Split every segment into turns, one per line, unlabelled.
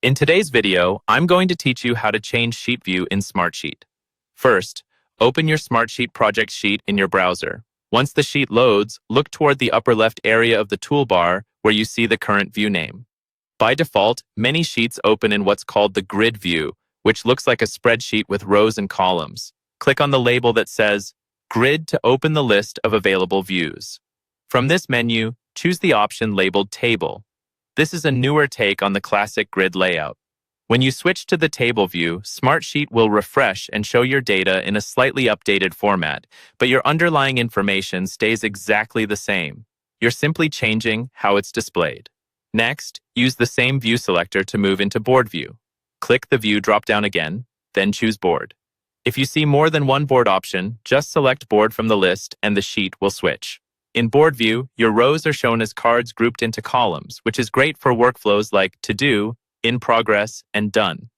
In today's video, I'm going to teach you how to change sheet view in Smartsheet. First, open your Smartsheet project sheet in your browser. Once the sheet loads, look toward the upper left area of the toolbar where you see the current view name. By default, many sheets open in what's called the grid view, which looks like a spreadsheet with rows and columns. Click on the label that says Grid to open the list of available views. From this menu, choose the option labeled Table. This is a newer take on the classic grid layout. When you switch to the table view, Smartsheet will refresh and show your data in a slightly updated format, but your underlying information stays exactly the same. You're simply changing how it's displayed. Next, use the same view selector to move into Board View. Click the View drop-down again, then choose Board. If you see more than one board option, just select Board from the list and the sheet will switch. In Board View, your rows are shown as cards grouped into columns, which is great for workflows like To Do, In Progress, and Done.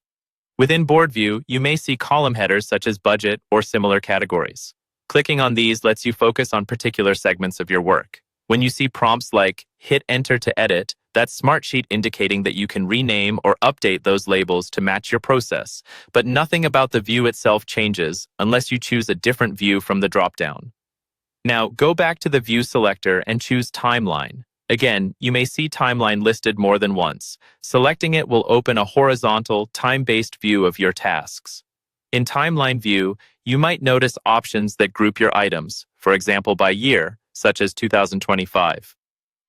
Within Board View, you may see column headers such as Budget or similar categories. Clicking on these lets you focus on particular segments of your work. When you see prompts like Hit Enter to edit, that's Smartsheet indicating that you can rename or update those labels to match your process, but nothing about the view itself changes unless you choose a different view from the dropdown. Now, go back to the View selector and choose Timeline. Again, you may see Timeline listed more than once. Selecting it will open a horizontal, time-based view of your tasks. In Timeline View, you might notice options that group your items, for example by year, such as 2025.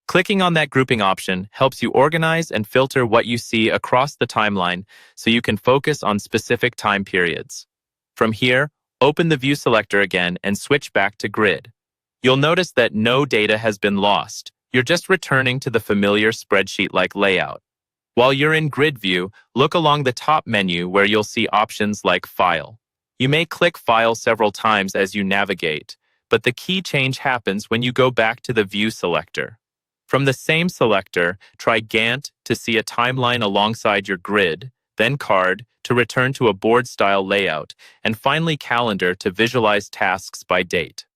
Clicking on that grouping option helps you organize and filter what you see across the timeline so you can focus on specific time periods. From here, open the View selector again and switch back to Grid. You'll notice that no data has been lost. You're just returning to the familiar spreadsheet-like layout. While you're in Grid View, look along the top menu where you'll see options like File. You may click File several times as you navigate, but the key change happens when you go back to the View selector. From the same selector, try Gantt to see a timeline alongside your grid, then Card to return to a board-style layout, and finally Calendar to visualize tasks by date.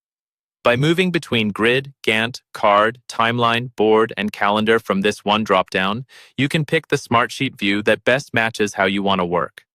By moving between Grid, Gantt, Card, Timeline, Board, and Calendar from this one dropdown, you can pick the Smartsheet view that best matches how you want to work.